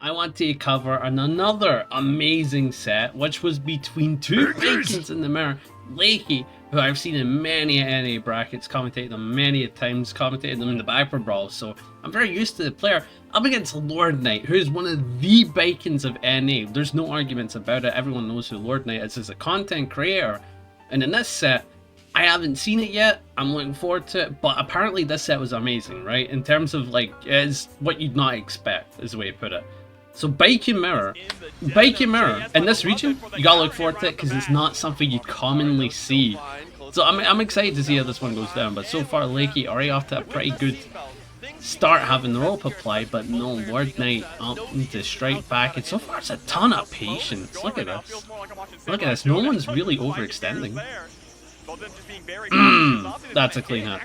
I want to cover another amazing set, which was between two Baikens in the mirror. Lakey, who I've seen in many NA brackets, commentated them many times, commentated them in the Viper Brawl, so I'm very used to the player, up against Lord Knight, who is one of the Baikens of NA. There's no arguments about it, everyone knows who Lord Knight is as a content creator, and in this set, I haven't seen it yet, I'm looking forward to it, but apparently this set was amazing, right? In terms of, like, it's what you'd not expect, is the way to put it. So Baiken Mirror, in this region, you gotta look forward to it because it's not something you commonly see. So I'm excited to see how this one goes down, but so far Lakey already off to a pretty good start having the rope applied, but no, Lord Knight up to strike back, and so far it's a ton of patience. Look at this. Look at this, no one's really overextending. That's a clean hit.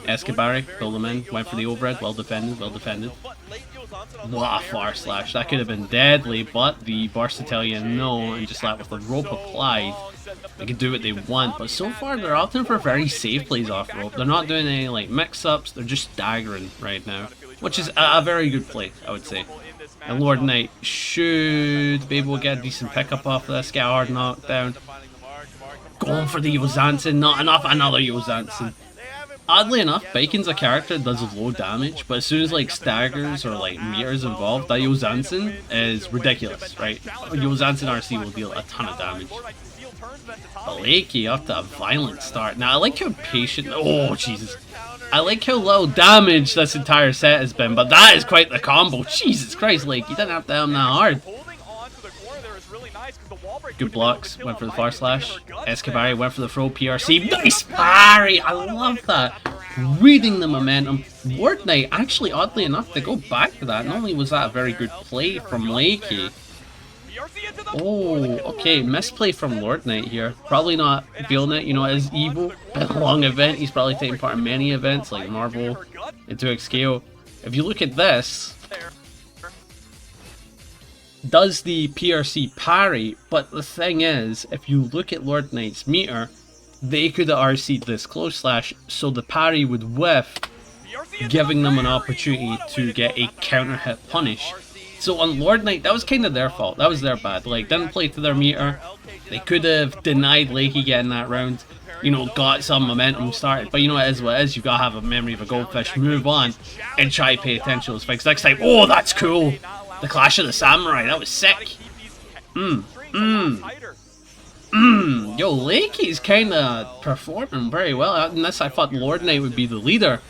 Escabari, pulled him in, went for the overhead, well defended, well defended. What a far slash, that could have been deadly, but the burst to tell you no, and just like with the rope applied, they can do what they want, but so far they're opting for very safe plays off rope. They're not doing any like mix-ups, they're just staggering right now, which is a very good play, I would say. And Lord Knight should be able to get a decent pickup off of this, get a hard knockdown. Going for the Jsaav, not enough, another Jsaav. Oddly enough, Baiken's a character that does low damage, but as soon as like staggers or like meters involved, that Jsaav is ridiculous, right? Jsaav RC will deal a ton of damage. Lakey off to a violent start. Now I like how patient, oh Jesus. I like how low damage this entire set has been, but that is quite the combo. Jesus Christ, Lakey, you didn't have to aim that hard. Good blocks, went for the far slash. Escabari went for the throw, PRC. Nice parry! I love that. Reading the momentum. Lord Knight, actually, oddly enough, to go back to that, not only was that a very good play from Lakey. Oh, okay, misplay from Lord Knight here. Probably not feeling it, you know, as EVO, been a long event. He's probably taking part in many events like Marvel and 2x scale. If you look at this, does the PRC parry, but the thing is, if you look at Lord Knight's meter, they could have RC'd this close slash, so the parry would whiff, giving them an opportunity to get a counter hit punish. So on Lord Knight, that was kind of their fault, that was their bad, like, didn't play to their meter, they could have denied Lakey getting that round, you know, got some momentum started, but you know what it is, you've got to have a memory of a goldfish, move on, and try to pay attention to those things next time. Oh, that's cool! The Clash of the Samurai, that was sick! Yo, Lakey's kinda performing very well, in this I thought Lord Knight would be the leader,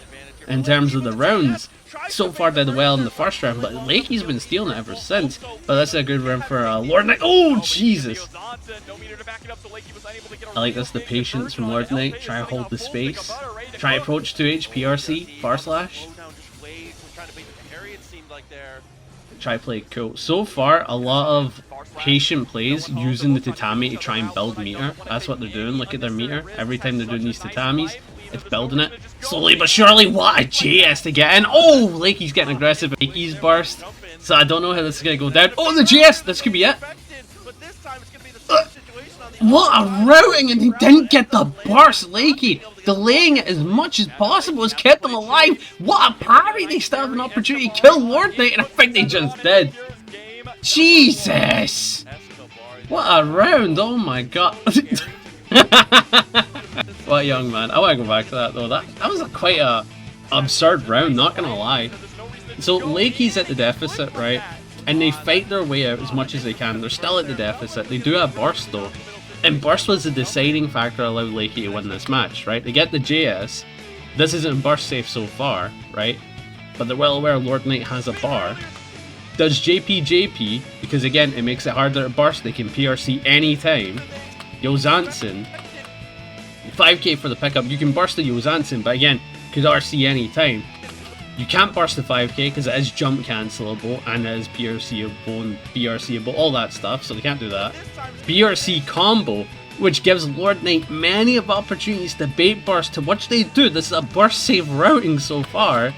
in terms of the rounds. So far did well in the first round, but Lakey's been stealing it ever since. But that's a good round for Lord Knight. Oh, Jesus! I like this, the patience from Lord Knight. Try to hold the space. Try approach 2H, PRC, far slash. Try play cool. So far, a lot of patient plays using the tatami to try and build meter. That's what they're doing. Look at their meter. Every time they're doing these tatamis, it's building it. Slowly but surely, what a JS to get in. Oh, Lakey's getting aggressive. Lakey's burst. So I don't know how this is going to go down. Oh, the JS! This could be it. What a routing, and he didn't get the burst. Lakey delaying it as much as possible has kept them alive. What a parry. They still have an opportunity to kill Lord Knight, and I think they just did. Jesus! What a round. Oh my god. What a young man. I want to go back to that though. That was quite a absurd round, not gonna lie. So Lakey's at the deficit, right? And they fight their way out as much as they can. They're still at the deficit. They do have burst though. And burst was the deciding factor that allowed Lakey to win this match, right? They get the JS. This isn't burst safe so far, right? But they're well aware Lord Knight has a bar. Does JP, because again, it makes it harder to burst. They can PRC anytime. Jsaav, 5k for the pickup. You can burst the Jsaav, but again, could RC anytime. You can't burst the 5k because it is jump cancelable and it is PRCable and BRCable, all that stuff, so they can't do that. BRC combo, which gives Lord Knight many of opportunities to bait burst, to which they do. This is a burst safe routing so far.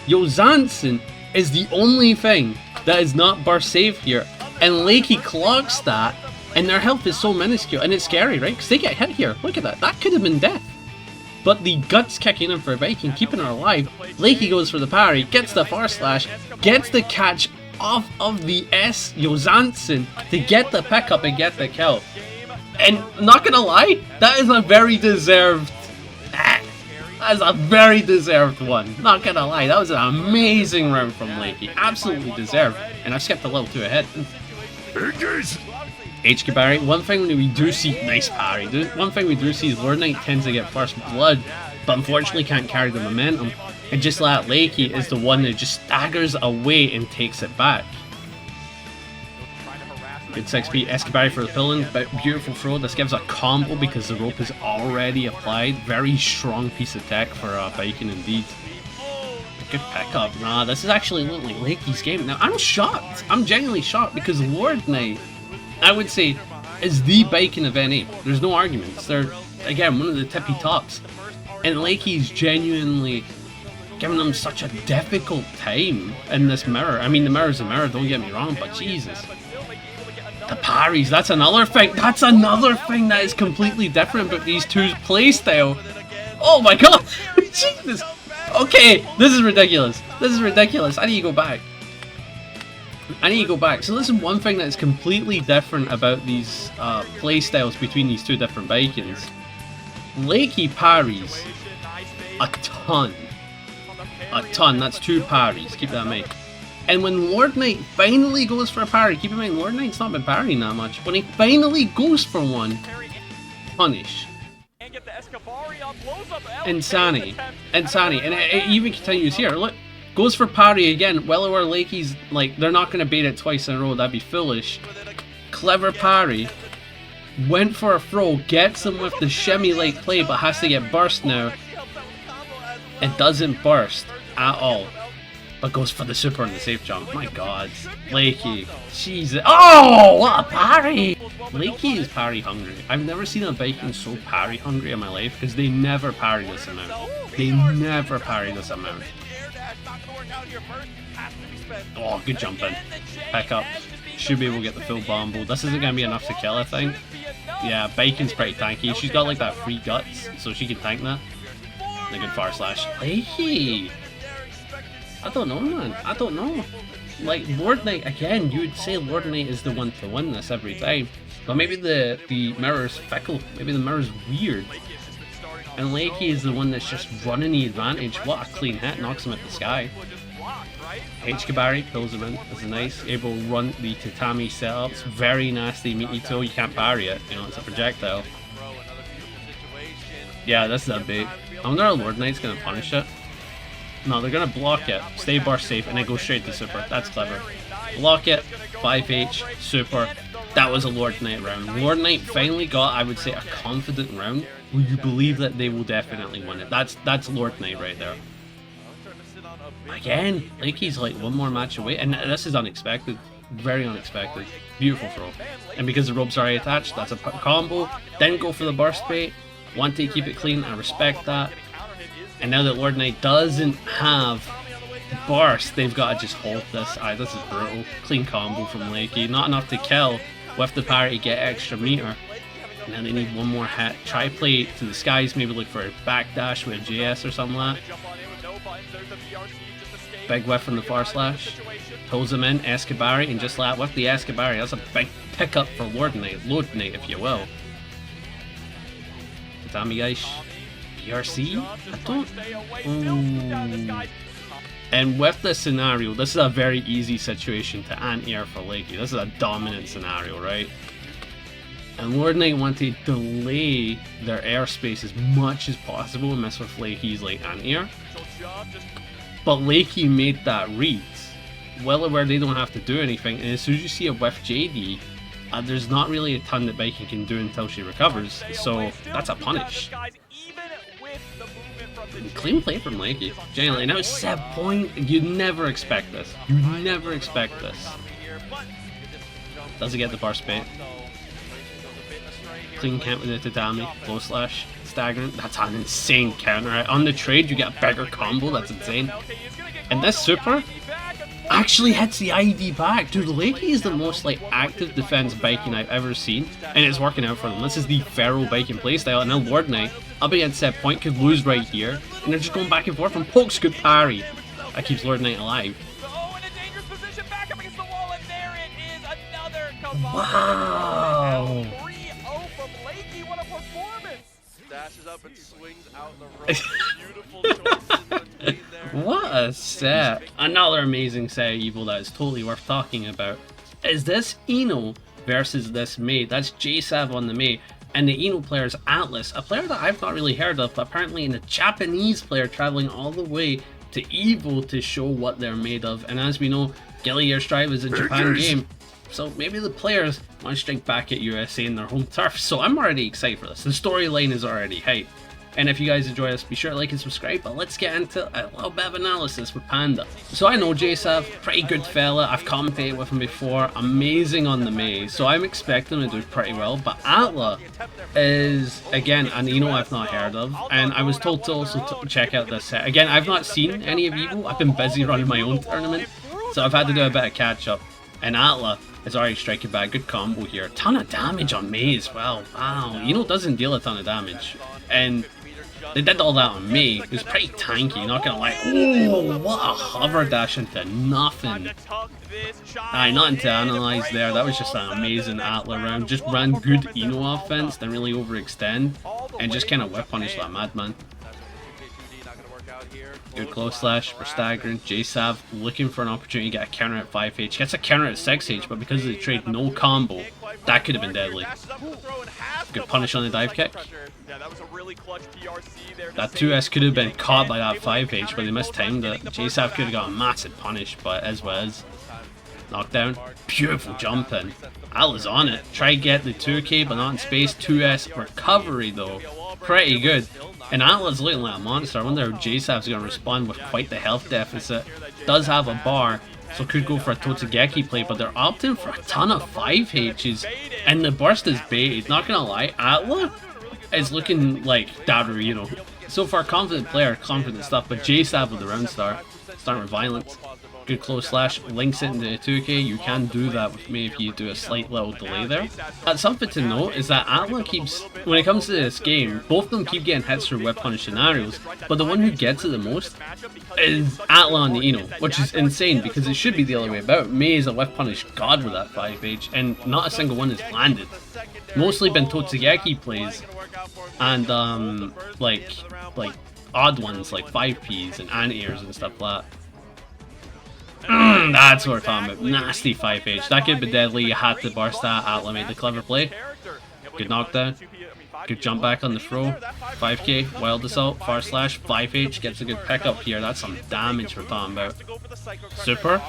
Jsaav is the only thing that is not burst safe here, and Lakey clocks that, and their health is so minuscule, and it's scary, right? Because they get hit here. Look at that. That could have been death. but the guts kicking in for Baiken, keeping her alive. Lakey goes for the parry, gets the far slash, gets the catch off of the Jsaav to get the pickup and get the kill. And not gonna lie, that is a very deserved. That is a very deserved one. Not gonna lie, that was an amazing round from Lakey. Absolutely deserved. And I've skipped a little too ahead. HK parry. One thing we do see, nice parry. One thing we do see is Lord Knight tends to get first blood, but unfortunately can't carry the momentum. And just like Lakey is the one that just staggers away and takes it back. Good 6p, Escabari for the pulling, but beautiful throw. This gives a combo because the rope is already applied. Very strong piece of tech for Baiken indeed. Good pickup. Nah, this is actually looking like Lakey's game. Now, I'm shocked. I'm genuinely shocked because Lord Knight, I would say, is the Baiken of NA. There's no arguments. They're, again, one of the tippy tops. And Lakey's genuinely giving them such a difficult time in this mirror. I mean, the mirror's a mirror, don't get me wrong, but Jesus. The parries, that's another thing. That's another thing that is completely different about these two's playstyle. Oh my god! Jesus! Okay, this is ridiculous. This is ridiculous. I need to go back. I need to go back. So this is one thing that is completely different about these playstyles between these two different Baikens. Lakey parries a ton. A ton. That's 2 parries. Keep that in mind. And when Lord Knight finally goes for a parry, keep in mind, Lord Knight's not been parrying that much. When he finally goes for one, punish. Insanity. Insanity. And it even continues here. Look, goes for parry again. Well aware Lakey's, like, they're not going to bait it twice in a row. That'd be foolish. Clever parry. Went for a throw. Gets him with the shimmy-like play, but has to get burst now. It doesn't burst at all. But goes for the super and the safe jump. My god. Lakey. Jesus. Oh, what a parry! Lakey is parry hungry. I've never seen a Baiken so parry hungry in my life because they never parry this amount. They never parry this amount. Oh, good jumping. Pick up. Should be able to get the full bombo. This isn't going to be enough to kill, I think. Yeah, Baiken's pretty tanky. She's got like that free guts, so she can tank that. And a good far slash. Lakey! I don't know, man. I don't know. Like, Lord Knight, again, you would say Lord Knight is the one to win this every time. But maybe the mirror's fickle. Maybe the mirror's weird. And Lakey is the one that's just running the advantage. What a clean hit. Knocks him at the sky. H-Kabari pulls him in. This is nice. Able to run the tatami setups. Very nasty meaty toe. You can't parry it. You know, it's a projectile. Yeah, this is a bait. I wonder how Lord Knight's going to punish it. No, they're going to block it, stay burst safe, and then go straight to super. That's clever. Block it, 5H, super. That was a Lord Knight round. Lord Knight finally got, I would say, a confident round where you believe that they will definitely win it. That's Lord Knight right there. Again, Lakey's like one more match away, and this is unexpected. Very unexpected. Beautiful throw. And because the rope's already attached, that's a combo. Then go for the burst bait. Want to keep it clean, I respect that. And now that Lord Knight doesn't have burst, they've got to just hold this. This is brutal. Clean combo from Lakey. Not enough to kill with the parry to get extra meter. And then they need one more hit. Try play to the skies, maybe look for a backdash with a JS or something like that. Big whiff from the far slash. Pulls him in, Escabari, and just like that with the Escabari, that's a big pickup for Lord Knight, if you will. Tatami guys. PRC? I don't... And with this scenario, this is a very easy situation to anti-air for Lakey. This is a dominant scenario, right? And Lord Knight want to delay their airspace as much as possible and mess with Lakey's like anti-air. But Lakey made that read. Well aware they don't have to do anything, and as soon as you see a whiff JD, there's not really a ton that Baiken can do until she recovers, so that's a punish. Clean play from Lakey. Genuinely, now 7 point. You'd never expect this. You'd never expect this. Does he get the burst bait? Clean count with the tatami. Low slash. Staggering. That's an insane counter. On the trade, you get a bigger combo. That's insane. And this super, actually hits the ID back. Dude, Lakey is the most like active defense Baiken I've ever seen, and it's working out for them. This is the feral Baiken playstyle, and now Lord Knight up against set point could lose right here, and they're just going back and forth from pokes, good parry. That keeps Lord Knight alive. Wow! 3-0 from Lakey, what a performance! Dashes up and swings out the road. Beautiful choices between there. What a set! Another amazing set of EVO that is totally worth talking about is this Eno versus this Mei. That's Jsaav on the Mei, and the Eno player is Atlas, a player that I've not really heard of, but apparently a Japanese player traveling all the way to EVO to show what they're made of. And as we know, Gilly Airstrike is a Japan game, so maybe the players want to strike back at USA in their home turf. So I'm already excited for this. The storyline is already hype. And if you guys enjoy this, be sure to like and subscribe. But let's get into a little bit of analysis with Panda. So I know Jsaav, pretty good fella. I've commentated with him before. Amazing on the Mei. So I'm expecting him to do pretty well. But Atla is, again, an Eno I've not heard of. And I was told to also check out this set. Again, I've not seen any of EVO. I've been busy running my own tournament, so I've had to do a bit of catch up. And Atla is already striking back. Good combo here. Ton of damage on Mei as well. Wow. Eno doesn't deal a ton of damage. And they did all that on Mei. It was pretty tanky, not gonna lie. Oh, what a hover dash into nothing. Aye, not into Analysed there. That was just an amazing Atla round. Just ran good Eno offense, didn't really overextend, and just kind of whip punish that madman. Good close slash for staggering. Jsaav looking for an opportunity to get a counter at 5H. Gets a counter at 6H, but because of the trade, no combo. That could have been deadly. Good punish on the dive kick. That 2S could have been caught by that 5H, but they mistimed it. Jsaav could have got a massive punish, but as well as knockdown. Beautiful jump in. Atla's on it. Try to get the 2K, but not in space. 2S recovery though. Pretty good. And Atla's looking like a monster. I wonder how Jsaav's going to respond with quite the health deficit. Does have a bar, so could go for a Totsugeki play, but they're opting for a ton of 5Hs. And the burst is baited. Not going to lie, Atla is looking like Daru, you know. So far, confident player, confident stuff, but Jsaav with the round start. Starting with violence. Good close slash, links it into 2K. You can do that with me if you do a slight little delay there. Something to note is that Atla keeps, when it comes to this game, both of them keep getting hits through whip punish scenarios, but the one who gets it the most is Atla on the Eno, which is insane because it should be the other way about. Mei is a whip punish god with that 5H, and not a single one has landed. Mostly been Totsugeki plays, and like odd ones like 5Ps and anti-airs and stuff like that. That's what we're talking about. Nasty 5H. That could have been deadly. You had to burst that. Atla made the clever play. Good knockdown. Good jump back on the throw. 5K. Wild assault. Far slash. 5H. Gets a good pickup here. That's some damage we're talking about. Super.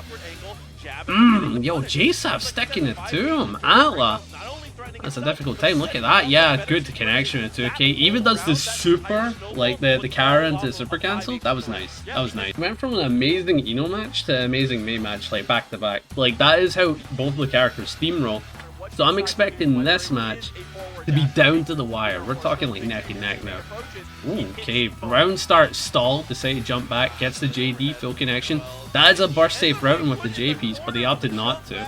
Yo, Jsaav sticking it to him. Atla. That's a difficult time. Look at that. Yeah, good connection with 2K. Even does the super, like the Kara into super cancel. That was nice. That was nice. Went from an amazing Eno match to an amazing Mei match, like back to back. Like that is how both the characters steamroll. So I'm expecting this match to be down to the wire. We're talking like neck and neck now. Ooh, okay, round start stall. Decide to jump back. Gets the JD full connection. That is a burst safe routing with the JPs, but they opted not to.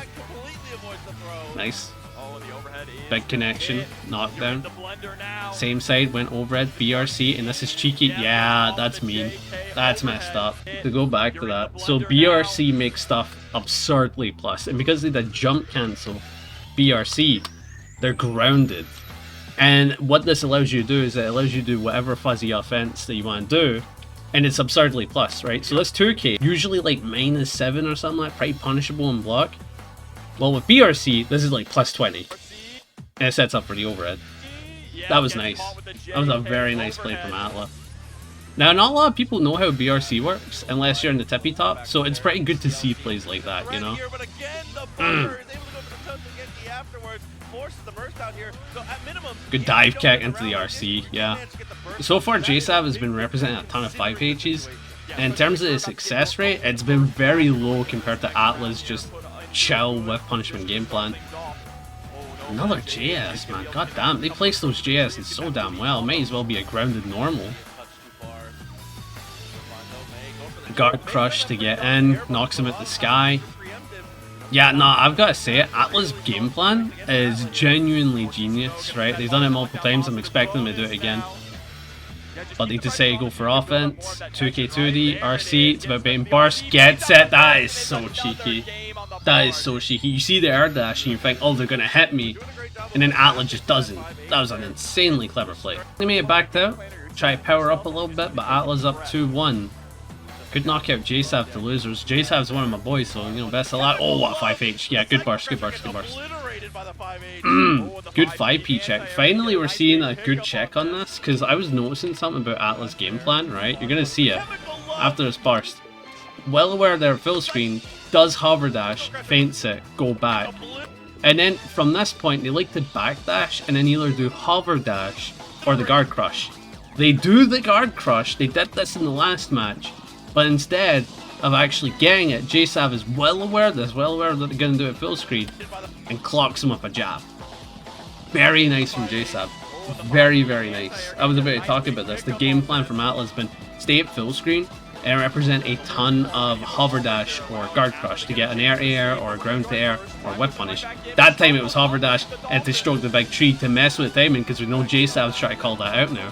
Nice. Big connection, knockdown. Same side, went overhead, BRC, and this is cheeky. Yeah, that's mean. That's messed up. To go back to that. So BRC makes stuff absurdly plus, and because they did jump cancel BRC, they're grounded. And what this allows you to do is it allows you to do whatever fuzzy offense that you want to do, and it's absurdly plus, right? So this 2K, usually like -7 or something like that, pretty punishable in block. Well, with BRC, this is like +20. And it sets up for the overhead. That was nice. That was a very nice play from Atla. Now, not a lot of people know how BRC works, unless you're in the tippy top, so it's pretty good to see plays like that, you know? Good dive kick into the RC, yeah. So far, Jsaav has been representing a ton of 5Hs, and in terms of the success rate, it's been very low compared to Atla's just chill whip punishment game plan. Another JS, man. God damn, they place those JS so damn well. Might as well be a grounded normal. Guard Crush to get in, knocks him at the sky. Yeah, no, I've got to say it, Atla's game plan is genuinely genius, right? They've done it multiple times, I'm expecting them to do it again. But they decide to go for offense, 2k2d, RC, it's about baiting burst, gets it, that is so cheeky. That is so cheeky. You see the air dash and you think, oh, they're going to hit me, and then Atla just doesn't. That was an insanely clever play. They made it back out, try to power up a little bit, but Atla's up 2-1. Could knock out Jsaav to losers. Jsaav's one of my boys, so, you know, best of luck. Oh, what 5H. Yeah, good burst, good burst, good burst. Good 5P check. Finally, we're seeing a good check on this, because I was noticing something about Atla's game plan, right? You're going to see it after this burst. Well aware they're full screen, does hover dash, feints it, go back. And then, from this point, they like to backdash, and then either do hover dash or the guard crush. They do the guard crush, they did this in the last match. But instead of actually getting it, Jsaav is well aware of this, well aware that they're going to do it full screen, and clocks him with a jab. Very nice from Jsaav. Very, very nice. I was about to talk about this. The game plan from Atla has been stay at full screen and represent a ton of hover dash or guard crush to get an air to air or a ground to air or whip punish. That time it was hover dash and to stroke the big tree to mess with the timing, because we know Jsaav's trying to call that out now.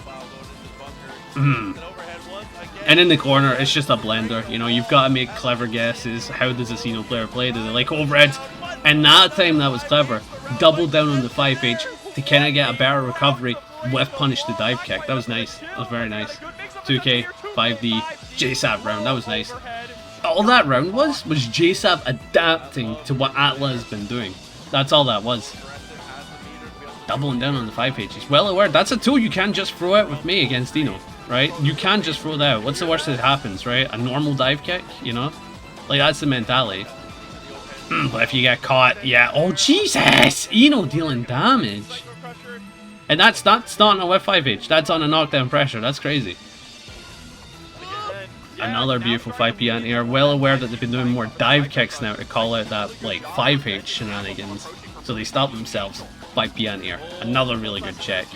And in the corner, it's just a blender. You know, you've got to make clever guesses. How does a Xeno player play? Do they like overheads? And that time that was clever. Double down on the 5H to kind of get a better recovery with punish the dive kick. That was nice. That was very nice. 2K, 5D, Jsaav round. That was nice. All that round was Jsaav adapting to what Atla has been doing. That's all that was. Doubling down on the 5H. He's well aware. That's a tool you can't just throw out with me against Dino. Right? You can't just throw that out. What's the worst that happens, right? A normal dive kick, you know? Like, that's the mentality. But if you get caught, yeah. Oh, Jesus! Eno dealing damage. And that's not on a whip 5H. That's on a knockdown pressure. That's crazy. Another beautiful 5P anti-air. Well aware that they've been doing more dive kicks now to call out that, like, 5H shenanigans. So they stop themselves. 5P anti-air. Another really good check.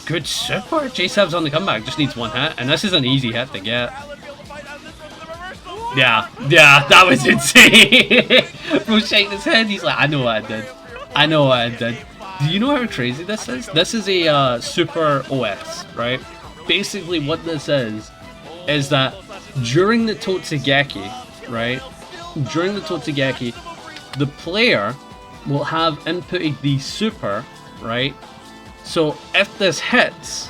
Good super. Jsaav's on the comeback, just needs one hit, and this is an easy hit to get. Yeah, that was insane. Bro shaking his head, he's like, I know what I did. I know what I did. Do you know how crazy this is? This is a super OS, right? Basically what this is that during the Totsugeki, right? During the Totsugeki, the player will have inputted the super, right? So if this hits,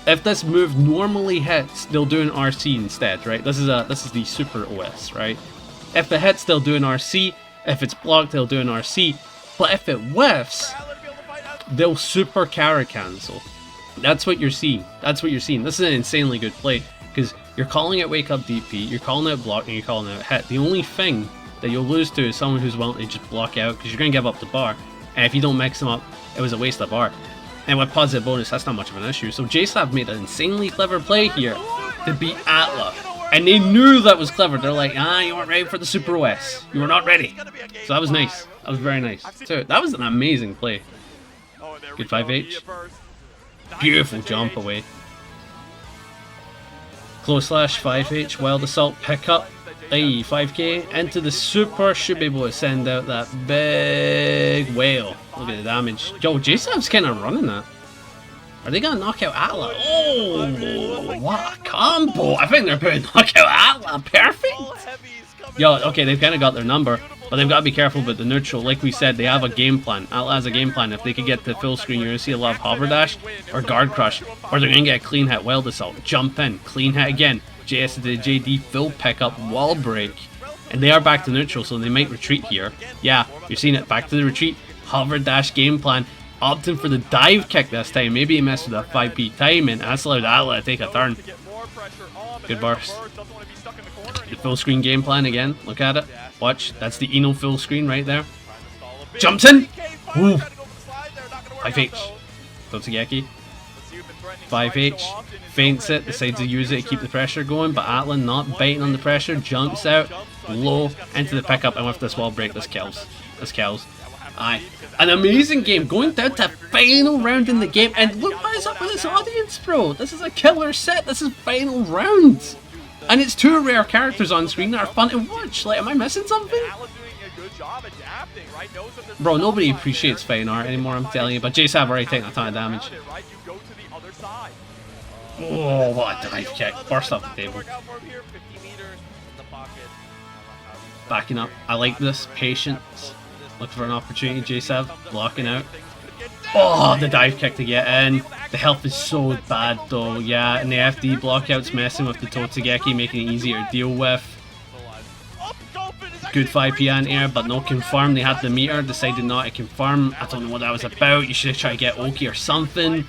if this move normally hits, they'll do an RC instead, right? This is the super OS, right? If it hits, they'll do an RC. If it's blocked, they'll do an RC. But if it whiffs, they'll super carry cancel. That's what you're seeing. That's what you're seeing. This is an insanely good play, because you're calling out wake up DP, you're calling out block, and you're calling out hit. The only thing that you'll lose to is someone who's willing to just block out, because you're going to give up the bar. And if you don't mix them up, it was a waste of bar. And with positive bonus, that's not much of an issue. So Jsaav made an insanely clever play here to beat Atla. And they knew that was clever. They're like, you weren't ready for the Super OS. You were not ready. So that was nice. That was very nice. So that was an amazing play. Good 5H. Beautiful jump away. Close slash 5H. Wild Assault pick up. 5k into the super, should be able to send out that big whale. Look at the damage. Yo, Jsaav's kind of running that. Are they gonna knock out Atla? Oh, what a combo! I think they're going to knock out Atla. Perfect. Yo, okay, they've kind of got their number, but they've got to be careful with the neutral. Like we said, they have a game plan. Atla has a game plan. If they could get to full screen, you're gonna see a lot of hover dash or guard crush, or they're gonna get a clean hit wild assault. Jump in, clean hit again. JS to the JD, full pickup, wall break. And they are back to neutral, so they might retreat here. Yeah, you're seeing it, back to the retreat. Hover dash game plan. Opting for the dive kick this time. Maybe he messed with that 5p timing. That's allowed Atla to take a turn. Good burst. The full screen game plan again. Look at it. Watch. That's the Eno full screen right there. Jumps in. Ooh. 5H. Totsugeki. 5H, feints it, decides to use it to keep the pressure going, but Atla not biting on the pressure, jumps out, low, into the pickup, and with this wall break, this kills. This kills. Aye. An amazing game, going down to final round in the game, and look what is up with this audience, bro! This is a killer set, this is final round! And it's two rare characters on screen that are fun to watch. Like, am I missing something? Bro, nobody appreciates fine art anymore, I'm telling you. But Jsaav already taking a ton of damage. Oh, what a dive kick. Burst off the table. Backing up. I like this. Patience. Looking for an opportunity. Jsaav blocking out. Oh, the dive kick to get in. The health is so bad though, yeah, and the FD blockout's messing with the Totsugeki, making it easier to deal with. Good 5p anti-air, but no confirm. They had the meter, decided not to confirm. I don't know what that was about. You should have tried to get Oki or something.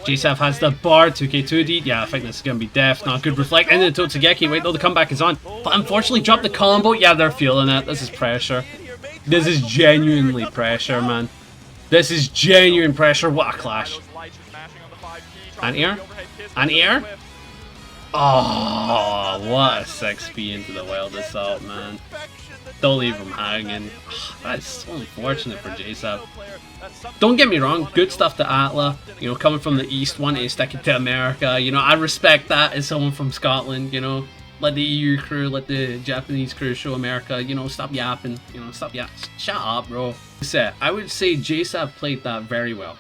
Jsaav has the bar, 2k2d. Yeah, I think this is going to be death. Not a good reflect into the Totsugeki. Wait, no, the comeback is on. But unfortunately, dropped the combo. Yeah, they're feeling it. This is pressure. This is genuinely pressure, man. This is genuine pressure. What a clash. Anti-air? Anti-air? Oh, what a 6p into the wild assault, man. Don't leave him hanging. That's so unfortunate for Jsaav. Don't get me wrong, good stuff to Atla. You know, coming from the East, wanting to stick it to America. You know, I respect that as someone from Scotland, you know. Let the EU crew, let the Japanese crew show America, you know, stop yapping. You know, stop yapping. Shut up, bro. I would say Jsaav played that very well.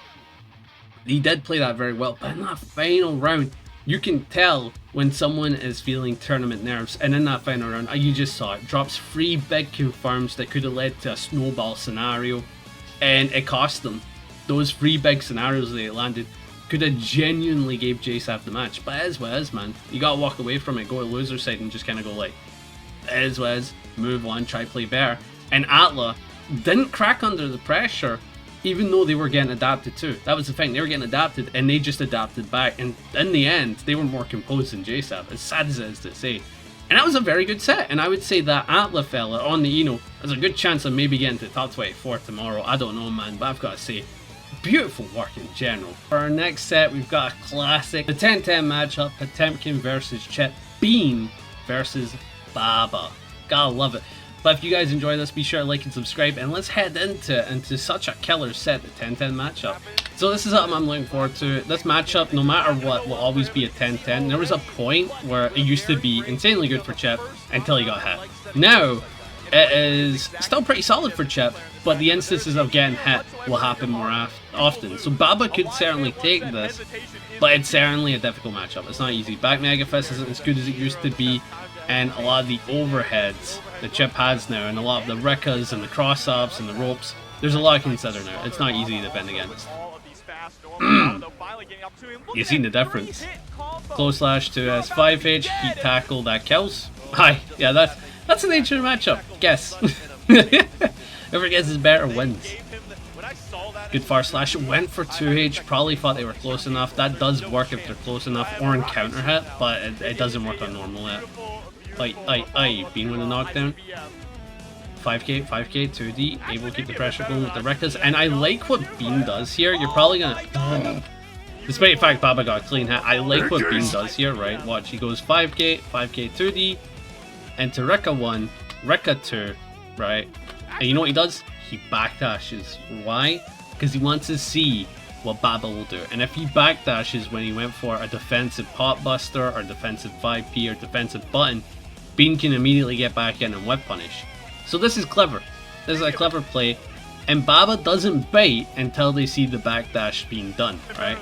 He did play that very well, but in that final round, you can tell when someone is feeling tournament nerves, and in that final round, you just saw it. Drops 3 big confirms that could have led to a snowball scenario, and it cost them. Those 3 big scenarios they landed could have genuinely gave Jsaav the match, but it is what it is, man. You gotta walk away from it, go to loser side, and just kind of go like, it is what it is, move on, try play better. And Atla didn't crack under the pressure, even though they were getting adapted too. That was the thing, they were getting adapted and they just adapted back, and in the end they were more composed than Jsaav, as sad as it is to say. And that was a very good set, and I would say that Atla fella on the Eno has a good chance of maybe getting to top 24 tomorrow. I don't know, man, but I've got to say, beautiful work in general. For our next set, we've got a classic, the 10-10 matchup, Potemkin versus Chipp, Bean versus Baba. Gotta love it. But if you guys enjoy this, be sure to like and subscribe, and let's head into such a killer set, the 10-10 matchup. So this is something I'm looking forward to. This matchup, no matter what, will always be a 10-10. There was a point where it used to be insanely good for Chipp until he got hit. Now, it is still pretty solid for Chipp, but the instances of getting hit will happen more often. So Baba could certainly take this, but it's certainly a difficult matchup. It's not easy. Back Mega Fist isn't as good as it used to be, and a lot of the overheads that Chipp has now, and a lot of the Rickas and the cross-ups and the ropes, there's a lot to consider now. It's not easy to defend against. You've seen the difference. Close slash to S5H, heat tackle, that kills. Hi, yeah, that's the nature of the matchup. Guess. Whoever guesses better wins. Good far slash, went for 2H, probably thought they were close enough. That does work if they're close enough, or in counter hit, but it doesn't work on normal hit. Bean with a knockdown. 5k, 2D, able to keep the pressure going with the Rickas, and I like what Bean does here. You're probably gonna, despite the fact Baba got a clean hit, I like what Bean does here, right? Watch, he goes 5k, 2D, into Ricka 1, Ricka 2, right? And you know what he does? He backdashes. Why? Because he wants to see what Baba will do. And if he backdashes when he went for a defensive pot buster, or defensive 5p, or defensive button, Bean can immediately get back in and whip punish. So this is clever. This is a clever play, and Baba doesn't bite until they see the backdash being done, right?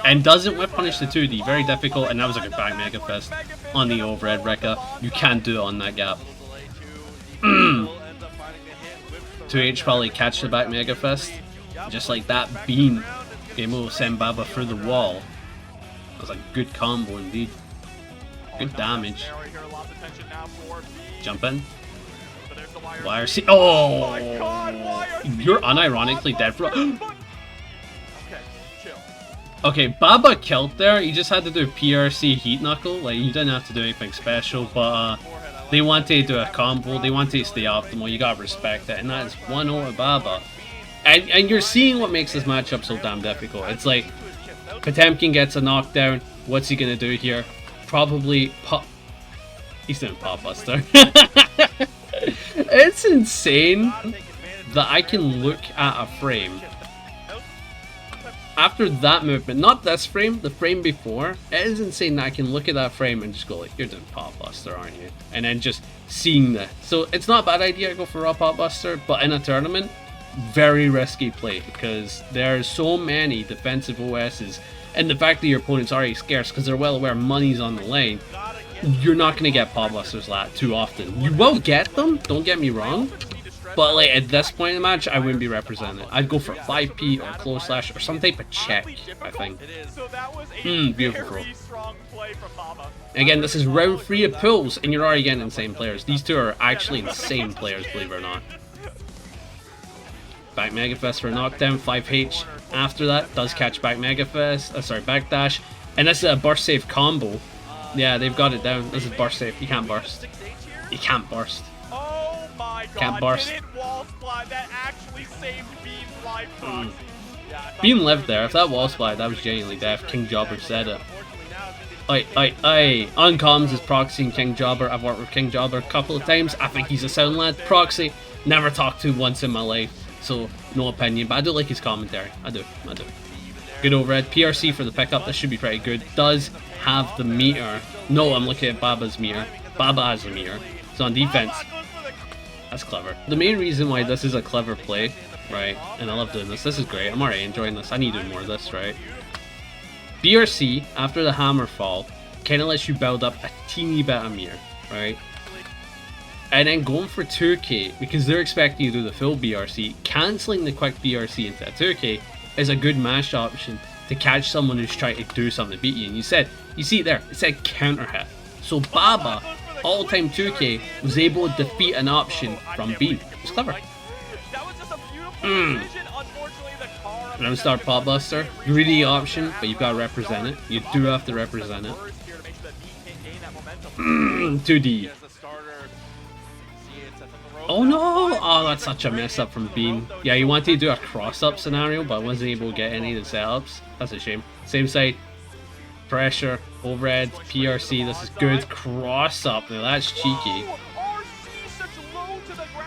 And doesn't whip punish the 2D, very difficult, and that was a good back Mega Fist on the overhead Ricka. You can't do it on that gap. 2H probably catch the back Mega Fist, just like that. Bean able to send Baba through the wall. That was a good combo indeed. Good damage. Jump in. YRC. Oh! You're unironically dead for. Okay, Baba killed there. He just had to do PRC heat knuckle. Like, you didn't have to do anything special, but they wanted to do a combo. They wanted to stay optimal. You gotta respect it, and that is 1-0 to Baba. And you're seeing what makes this matchup so damn difficult. It's like Potemkin gets a knockdown. What's he gonna do here? Probably pop. He's doing pop buster. It's insane that I can look at a frame After that movement, not this frame, the frame before, it is insane that I can look at that frame and just go like, you're doing Pop Buster, aren't you? And then just seeing this. So it's not a bad idea to go for raw Pop Buster, but in a tournament, very risky play because there's so many defensive OSs, and the fact that your opponent's already scarce because they're well aware money's on the line, you're not going to get Pop Busters that too often. You will get them, don't get me wrong, but like at this point in the match, I wouldn't be represented. I'd go for 5p or close slash or some type of check, I think. Beautiful throw. Again, this is round 3 of pools, and you're already getting insane players. These two are actually insane players, believe it or not. Back Mega Fist for a knockdown, 5H. After that, does catch back Mega Fist, backdash. And this is a burst save combo. Yeah, they've got it down. This is burst save. You can't burst. You can't burst. Oh my god, can't burst. That actually saved Bean's life. Bean lived there. If that wall slide, that was genuinely death. King Jobber said it. Aye. Uncoms is proxying King Jobber. I've worked with King Jobber a couple of times. I think he's a sound lad. Proxy, never talked to once in my life. So, no opinion, but I do like his commentary. I do. Good overhead. PRC for the pickup. This should be pretty good. Does have the meter. No, I'm looking at Baba's meter. Baba has the meter. So on defense, that's clever. The main reason why this is a clever play, right, and I love doing this. This is great. I'm already enjoying this. I need to do more of this, right? BRC, after the hammer fall, kind of lets you build up a teeny bit of meter, right? And then going for 2k, because they're expecting you to do the full BRC, cancelling the quick BRC into a 2k is a good mash option to catch someone who's trying to do something to beat you. And you see it there, it said counter hit. So Baba, all-time 2k, was able to defeat an option from Bean. It's clever. Round start Pop Buster, greedy option, but you've got to represent it. You do have to represent it. 2D. Oh no! Oh, that's such a mess up from Bean. Yeah, you wanted to do a cross-up scenario, but I wasn't able to get any of the setups. That's a shame. Same side. Pressure, overhead, PRC, this is good. Cross-up, now that's cheeky.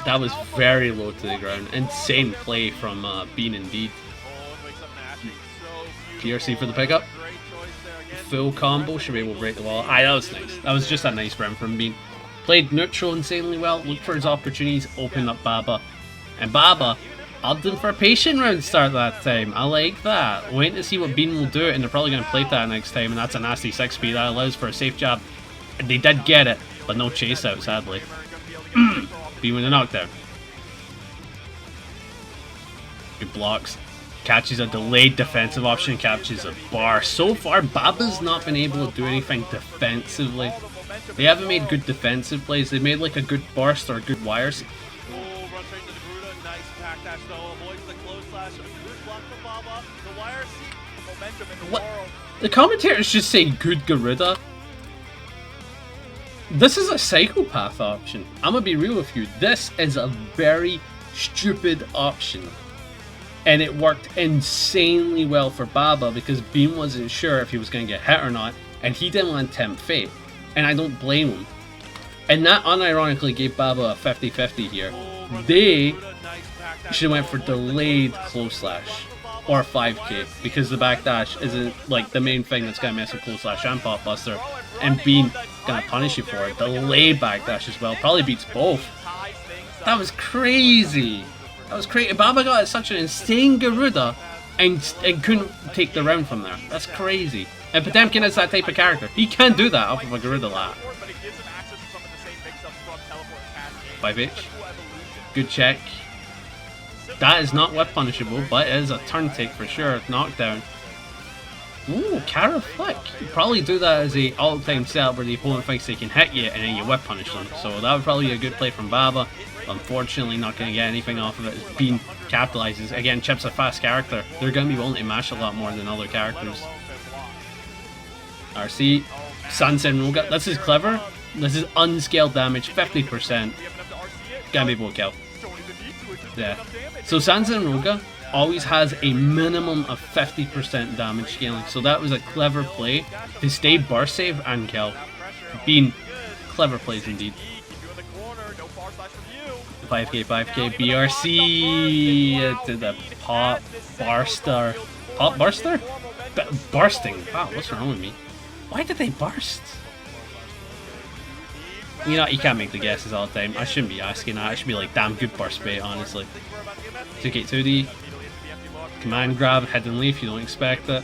That was very low to the ground. Insane play from Bean indeed. PRC for the pickup. Full combo, should be able to break the wall. Aye, that was nice. That was just a nice round from Bean. Played neutral insanely well, looked for his opportunities, opened up Baba. And Baba opted for a patient round start that time. I like that. Waiting to see what Bean will do, and they're probably going to plate that next time, and that's a nasty 6p. That allows for a safe jab. And they did get it, but no chase out, sadly. Bean with a knockdown. Good blocks. Catches a delayed defensive option, catches a bar. So far, Baba's not been able to do anything defensively. They haven't made good defensive plays. They made like a good burst or a good wires. What? The commentators just say good Garuda. This is a psychopath option. I'm gonna be real with you. This is a very stupid option. And it worked insanely well for Baba because Bean wasn't sure if he was going to get hit or not. And he didn't want to tempt fate. And I don't blame him. And that unironically gave Baba a 50-50 here. They should have went for delayed close slash. Or 5k. Because the backdash isn't like the main thing that's going to mess with close slash and Pop Buster. And Bean going to punish you for it. Delayed backdash as well. Probably beats both. That was crazy. That was crazy. Baba got such an insane Garuda and couldn't take the round from there. That's crazy. And Potemkin is that type of character. He can do that off of a Garuda lap. 5H. Good check. That is not whip punishable, but it is a turn take for sure. Knockdown. Ooh, Kara flick. You probably do that as a all-time setup where the opponent thinks they can hit you and then you whip punish them. So that would probably be a good play from Baba. Unfortunately, not going to get anything off of it. Bean capitalizes. Again, Chipp's a fast character. They're going to be willing to mash a lot more than other characters. RC. Sansen Roga. This is clever. This is unscaled damage. 50%. Gonna be able to kill. Yeah. So Sansen Roga always has a minimum of 50% damage scaling. So that was a clever play to stay burst save and kill. Bean. Clever plays indeed. 5k, BRC to the Pop Barster. Pop burster? Bursting. Wow, what's wrong with me? Why did they burst? You know, you can't make the guesses all the time. I shouldn't be asking that. I should be like, damn good burst bait, honestly. 2K2D. Command grab, hidden leaf, you don't expect it.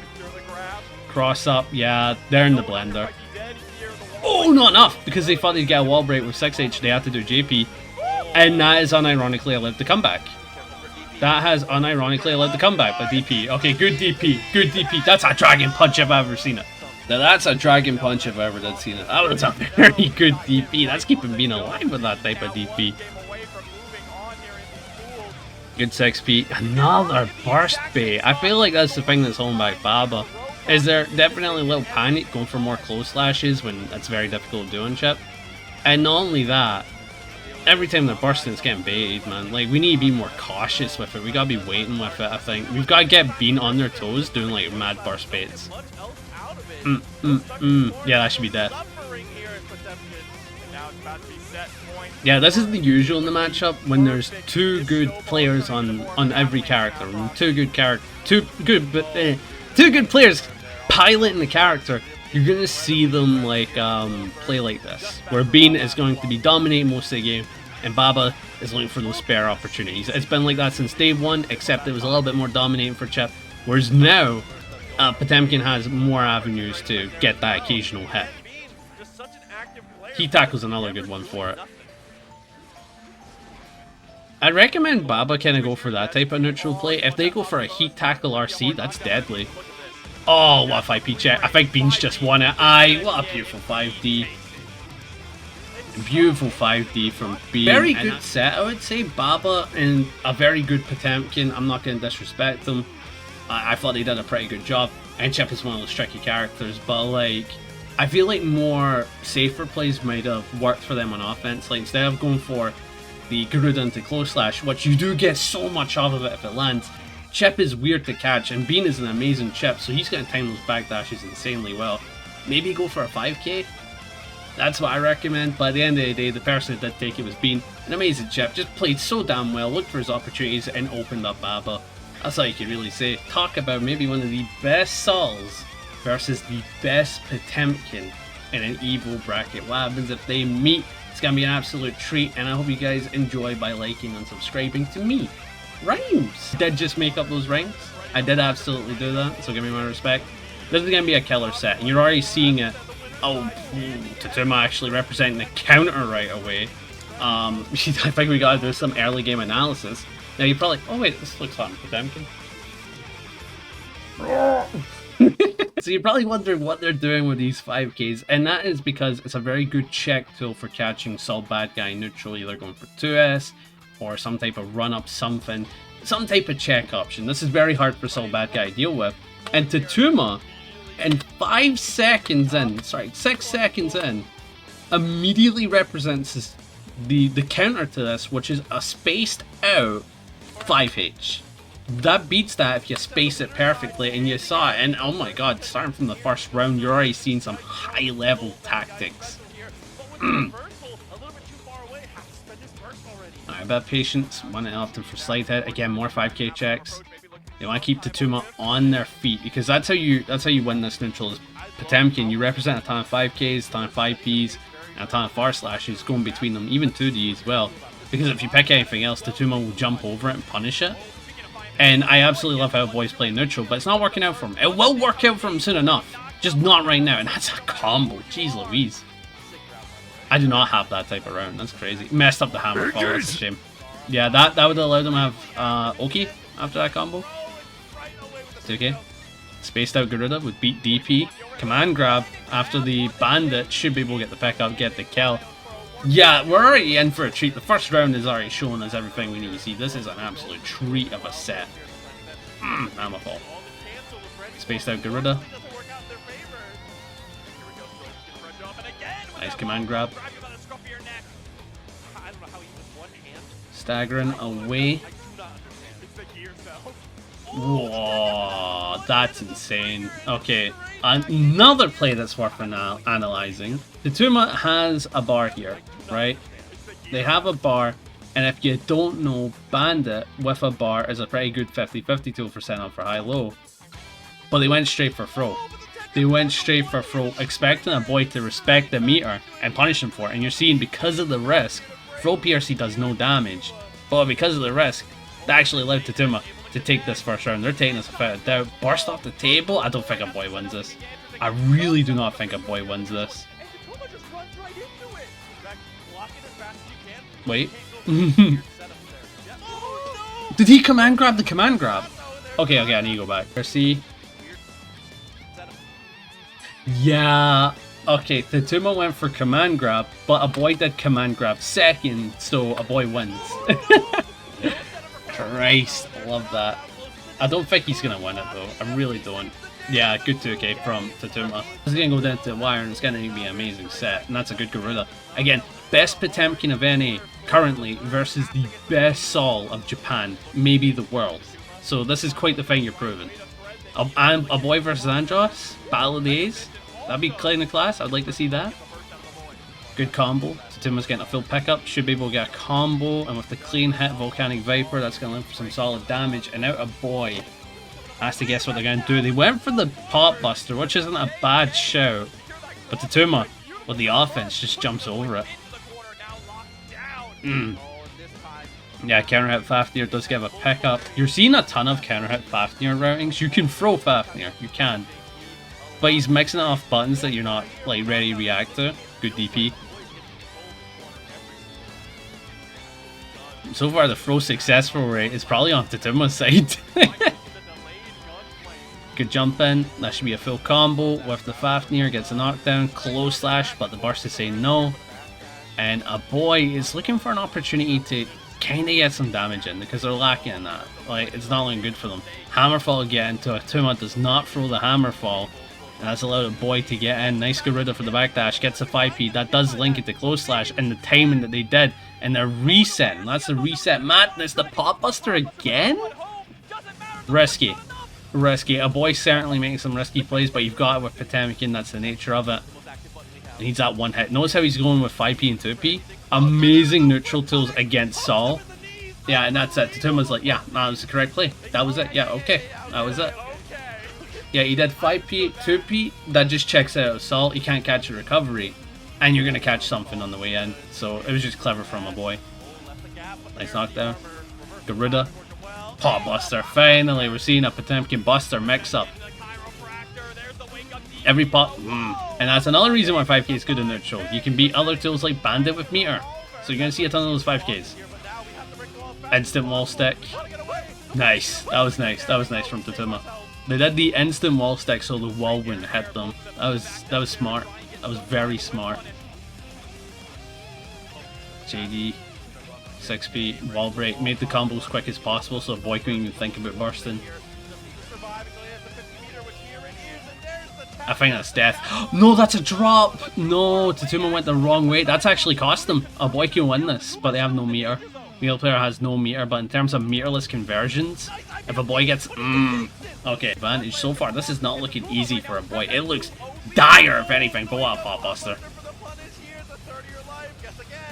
Cross up, yeah, they're in the blender. Oh, not enough! Because they thought they'd get a wall break with 6H, they had to do JP. And that is unironically allowed the comeback. That has unironically allowed the comeback by DP. Okay, good DP, good DP. That's a dragon punch if I've ever seen it. Now that's a dragon punch if I've ever seen it. That was a very good DP. That's keeping being alive with that type of DP. Good 6P. Another burst bait. I feel like that's the thing that's holding back Baba. Is there definitely a little panic going for more close slashes when that's very difficult to do on Chipp? And not only that, every time they're bursting, it's getting baited, man. Like, we need to be more cautious with it. We gotta be waiting with it, I think. We've gotta get Bean on their toes doing, like, mad burst baits. Yeah, that should be death. Yeah, this is the usual in the matchup when there's two good players on every character. Two good players piloting the character. You're gonna see them like play like this, where Bean is going to be dominating most of the game, and Baba is looking for those spare opportunities. It's been like that since day one, except it was a little bit more dominating for Chipp. Whereas now, Potemkin has more avenues to get that occasional hit. Heat tackle's another good one for it. I'd recommend Baba kind of go for that type of neutral play. If they go for a heat tackle RC, that's deadly. Oh, what a 5P check. I think Beans just won it. Aye, what a beautiful 5D. Beautiful 5D from Bean. Very good set, I would say. Baba and a very good Potemkin. I'm not going to disrespect them. I thought they did a pretty good job. And Chipp is one of those tricky characters, but like, I feel like more safer plays might have worked for them on offense. Like, instead of going for the Garuda into close slash, which you do get so much off of it if it lands, Chipp is weird to catch, and Bean is an amazing Chipp, so he's going to time those backdashes insanely well. Maybe go for a 5K? That's what I recommend, but at the end of the day, the person that did take it was Bean. An amazing Chipp, just played so damn well, looked for his opportunities, and opened up Baba. That's all you can really say. Talk about maybe one of the best Sauls versus the best Potemkin in an EVO bracket. What happens if they meet? It's going to be an absolute treat, and I hope you guys enjoy by liking and subscribing to me. Rhymes! I did just make up those rhymes. I did absolutely do that, so give me my respect. This is going to be a killer set, and you're already seeing it. Oh, Tatuma actually representing the counter right away. I think we got to do some early game analysis. Now you're probably, oh wait, this looks on Potemkin. So you're probably wondering what they're doing with these 5Ks, and that is because it's a very good check tool for catching Saul Badguy neutral, either going for 2S or some type of run up something, some type of check option. This is very hard for Saul Badguy to deal with. And Tatuma, and 6 seconds in, immediately represents the counter to this, which is a spaced out 5H. That beats that if you space it perfectly, and you saw it, and oh my god, starting from the first round, you're already seeing some high level tactics. Alright, bad patience, one it often for slight hit, again more 5K checks. They want to keep Tatuma on their feet, because that's how you win this neutral. Is Potemkin, you represent a ton of 5Ks, a ton of 5Ps, and a ton of far slashes going between them, even 2D as well. Because if you pick anything else, Tatuma will jump over it and punish it. And I absolutely love how Aboii's playing neutral, but it's not working out for him. It will work out for him soon enough, just not right now. And that's a combo. Jeez Louise. I do not have that type of round. That's crazy. Messed up the hammer fall. That's a shame. Yeah, that would allow them to have Oki after that combo. It's okay. Spaced out Garuda would beat DP. Command grab after the bandit should be able to get the pick up, get the kill. Yeah, we're already in for a treat. The first round is already showing us everything we need to see. This is an absolute treat of a set. Hammer fall. Spaced out Garuda. Nice command grab. Staggering away. Whoa, that's insane. Okay, another play that's worth analyzing. Tatuma has a bar here, right? They have a bar, and if you don't know, Bandit with a bar is a pretty good 50-50 tool for setting up for high-low. But they went straight for throw. They went straight for throw, expecting Aboii to respect the meter and punish him for it. And you're seeing, because of the risk, throw PRC does no damage. But because of the risk, they actually allowed Tatuma to take this first round. They're taking this without a doubt. Burst off the table? I don't think Aboii wins this. I really do not think Aboii wins this. Wait. Did he command grab the command grab? Okay, I need to go back. See. Yeah. Okay, Tatuma went for command grab, but Aboii did command grab second, so Aboii wins. Christ, I love that. I don't think he's gonna win it though. I really don't. Yeah, good 2k from Tatuma. This is gonna go down to the wire, and it's gonna be an amazing set, and that's a good Garuda. Again, best Potemkin of NA currently versus the best Sol of Japan, maybe the world. So this is quite the thing you're proving. Aboii versus Andros, Battle of the A's. That'd be kind of class. I'd like to see that. Good combo. Tatuma's getting a full pickup. Should be able to get a combo, and with the clean hit Volcanic Viper, that's going to look for some solid damage. And out Aboii has to guess what they're going to do. They went for the Pot Buster, which isn't a bad shout, but Tatuma, with the offense, just jumps over it. Yeah, counter hit Fafnir does give a pickup. You're seeing a ton of counter hit Fafnir routings. You can throw Fafnir, you can. But he's mixing it off buttons that you're not like ready to react to. Good DP. So far the throw successful rate is probably on Tatuma's side. Good jump in. That should be a full combo with the Fafnir. Gets a knockdown. Close slash, but the burst is saying no. And Aboii is looking for an opportunity to kind of get some damage in, because they're lacking in that. Like, it's not looking good for them. Hammerfall again to Tatuma, does not throw the Hammerfall, and that's allowed Aboii to get in. Nice Garuda for the backdash, gets a 5p. That does link it to close slash, and the timing that they did, and they're resetting. That's the reset madness. The Pot Buster again? Risky. Risky. Aboii certainly making some risky plays, but you've got it with Potemkin. That's the nature of it. He needs that one hit. Notice how he's going with 5p and 2p. Amazing neutral tools against Sol. Yeah, and that's it. Tatuma's like, yeah, that was the correct play. That was it. Yeah, okay. That was it. Yeah, he did 5p, 2p. That just checks out Sol. You can't catch a recovery. And you're going to catch something on the way in. So it was just clever from Aboii. Nice knockdown. Garuda. Pot Buster. Finally, we're seeing a Potemkin Buster mix-up. Every pot, and that's another reason why 5k is good in neutral. You can beat other tools like Bandit with meter, so you're gonna see a ton of those 5ks. Instant wall stick, nice. That was nice. That was nice from Tatuma. They did the instant wall stick so the wall wouldn't hit them. That was smart. That was very smart. JD, 6p wall break, made the combo as quick as possible so Aboii couldn't even think about bursting. I think that's death. No, that's a drop! No, Tatuma went the wrong way. That's actually cost them. Aboii can win this, but they have no meter. Meal player has no meter, but in terms of meterless conversions, if Aboii gets... okay, advantage. So far, this is not looking easy for Aboii. It looks dire, if anything, but what a Pot Buster.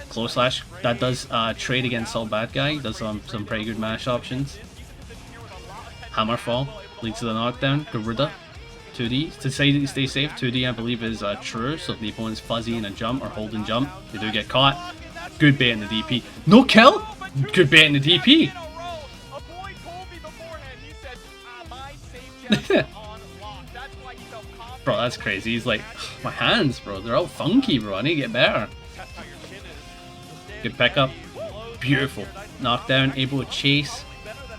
Close slash. That does trade against Sol Badguy. Does some pretty good mash options. Hammerfall leads to the knockdown. Garuda. 2D. To say that you stay safe, 2D I believe is true, so if the opponent's fuzzy in a jump or holding jump, they do get caught. Good bait in the DP. No kill? Good bait in the DP. Bro, that's crazy. He's like, my hands, bro, they're all funky, bro. I need to get better. Good pickup. Beautiful. Knockdown, able to chase.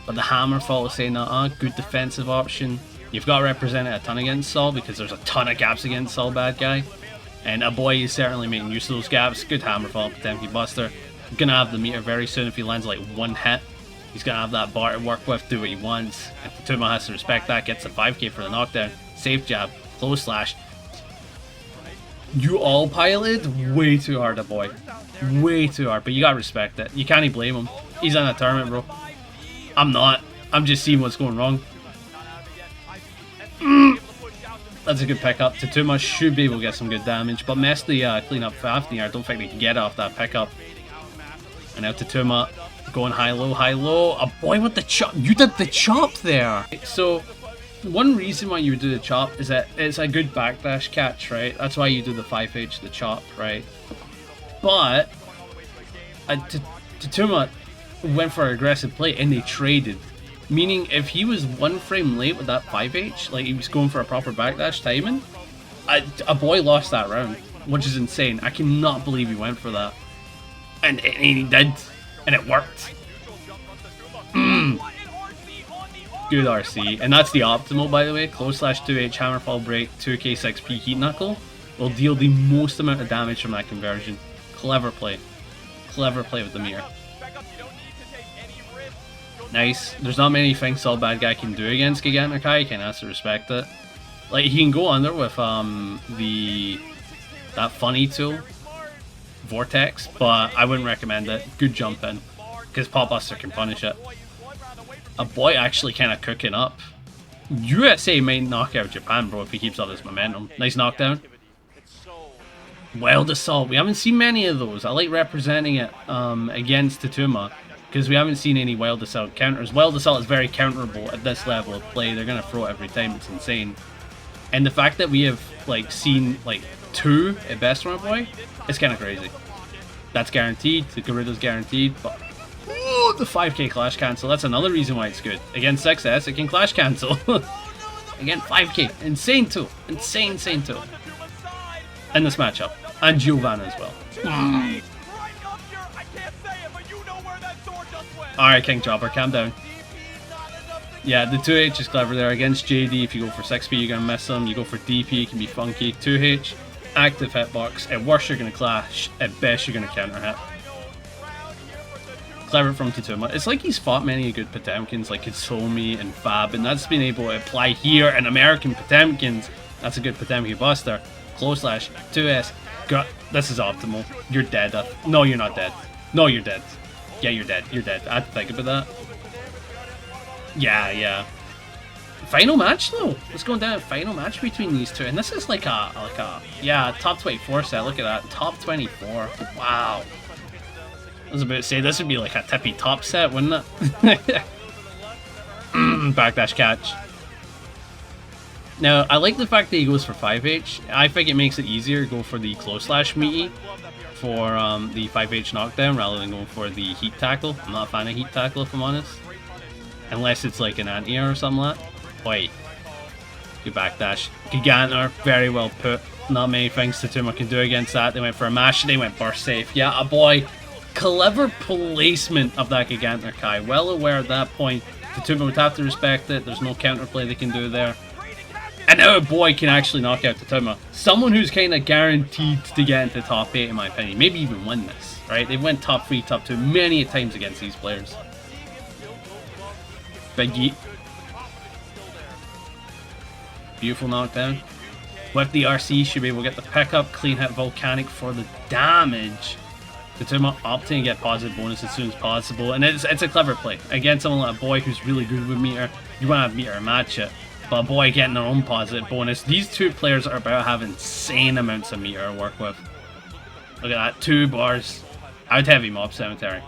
But the Hammerfall is saying, good defensive option. You've got to represent it a ton against Sol because there's a ton of gaps against Sol Badguy. And Aboii is certainly making use of those gaps. Good Hammerfall, Potemkin Buster. Gonna have the meter very soon if he lands like one hit. He's gonna have that bar to work with, do what he wants. If Tatuma has to respect that, gets a 5k for the knockdown. Safe jab, close slash. You all piloted way too hard, Aboii. Way too hard, but you gotta respect it. You can't even blame him. He's in a tournament, bro. I'm not. I'm just seeing what's going wrong. That's a good pickup. Tatuma should be able to get some good damage, but mess the clean up Fafnir. I don't think they can get off that pickup. And now Tatuma going high low, high low. Aboii with the chop. You did the chop there. So one reason why you would do the chop is that it's a good backdash catch, right? That's why you do the 5H, the chop, right? But Tatuma went for aggressive play and they traded. Meaning if he was 1 frame late with that 5H, like he was going for a proper backdash timing, Aboii lost that round, which is insane. I cannot believe he went for that. And he did. And it worked. Good RC. And that's the optimal, by the way. Close slash 2H, hammerfall break, 2k6p heat knuckle will deal the most amount of damage from that conversion. Clever play. Clever play with the meter. Nice. There's not many things All Badguy can do against Gigantic Kai. You kind of has to respect it. Like, he can go under with that funny tool, Vortex, but I wouldn't recommend it. Good jump in, because Popbuster can punish it. Aboii actually kind of cooking up. USA might knock out Japan, bro, if he keeps up this momentum. Nice knockdown. Wild Assault. We haven't seen many of those. I like representing it against Tatuma, because we haven't seen any Wild Assault counters. Wild Assault is very counterable at this level of play. They're going to throw it every time. It's insane. And the fact that we have like seen like 2 at best from Aboii, it's kind of crazy. That's guaranteed. The Gerudo's guaranteed. But ooh, the 5k clash cancel. That's another reason why it's good. Against XS, it can clash cancel. Again, 5k. Insane tool. Insane tool. In this matchup. And Giovanna as well. Alright, King Chopper, calm down. Yeah, the 2H is clever there. Against JD, if you go for 6p, you're going to miss him. You go for DP, it can be funky. 2H, active hitbox. At worst, you're going to clash. At best, you're going to counter hit. Clever from Tatuma. It's like he's fought many good Potemkins like Kitsumi and Fab, and that's been able to apply here. And American Potemkins, that's a good Potemkin buster. Close slash, 2S. This is optimal. You're dead. No, you're not dead. No, you're dead. Yeah, you're dead. You're dead. I had to think about that. Yeah. Final match though. It's going down a final match between these two, and this is like a top 24 set. Look at that, top 24. Wow. I was about to say this would be like a tippy top set, wouldn't it? Backdash catch. Now I like the fact that he goes for 5H. I think it makes it easier to go for the close slash meaty for the 5H knockdown rather than going for the heat tackle. I'm not a fan of heat tackle if I'm honest. Unless it's like an anti-air or something like that. Wait. Good backdash. Gigantor, very well put. Not many things Tatuma can do against that. They went for a mash, they went burst safe. Yeah, Aboii. Clever placement of that Gigantor Kai. Well aware at that point. Tatuma would have to respect it. There's no counterplay they can do there. And now Aboii can actually knock out Tatuma. Someone who's kind of guaranteed to get into top 8 in my opinion. Maybe even win this, right? They've went top 3, top 2 many times against these players. Badguy. Beautiful knockdown. With the RC, should be able to get the pickup. Clean hit Volcanic for the damage. Tatuma opting to get positive bonus as soon as possible. And it's a clever play. Against someone like Aboii who's really good with meter, you want to have meter match it. But Aboii getting their own positive bonus. These two players are about to have insane amounts of meter to work with. Look at that, 2 bars. I'd heavy mob cemetery.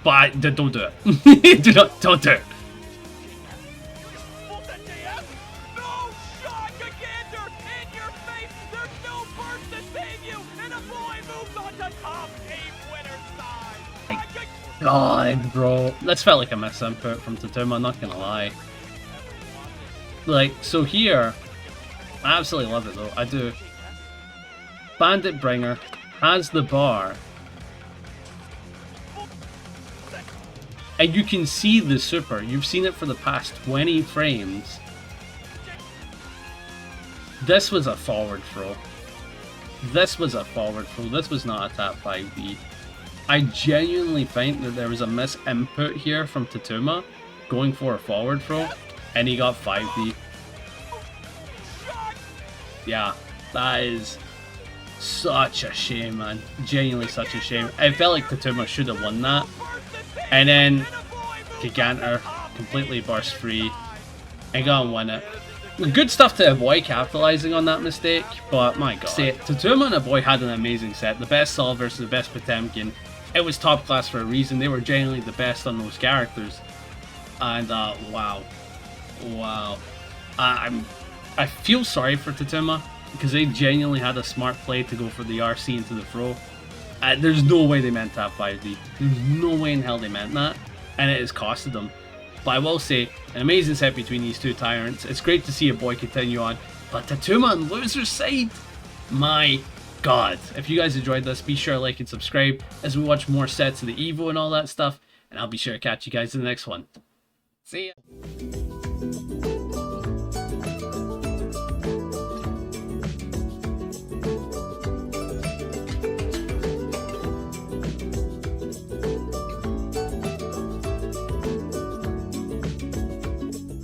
But don't do it. Don't do it. God, bro. That's felt like a miss input from Tatuma, I'm not gonna lie. Like, so here, I absolutely love it though, I do. Bandit Bringer has the bar. And you can see the super, you've seen it for the past 20 frames. This was a forward throw. This was a forward throw, this was not a tap 5D. I genuinely think that there was a misinput here from Tatuma going for a forward throw, and he got 5D. Yeah, that is such a shame, man. Genuinely such a shame. I felt like Tatuma should have won that. And then Gigantor completely burst free and got to win it. Good stuff to Aboii capitalizing on that mistake, but my god. Tatuma and Aboii had an amazing set. The best Sol versus the best Potemkin. It was top class for a reason. They were genuinely the best on those characters. And wow. I feel sorry for Tatuma because they genuinely had a smart play to go for the RC into the throw. There's no way they meant to have 5D. There's no way in hell they meant that, and it has costed them. But I will say, an amazing set between these two tyrants. It's great to see Aboii continue on, but Tatuma on loser's side, my god. If you guys enjoyed this, be sure to like and subscribe as we watch more sets of the EVO and all that stuff, and I'll be sure to catch you guys in the next one. See ya.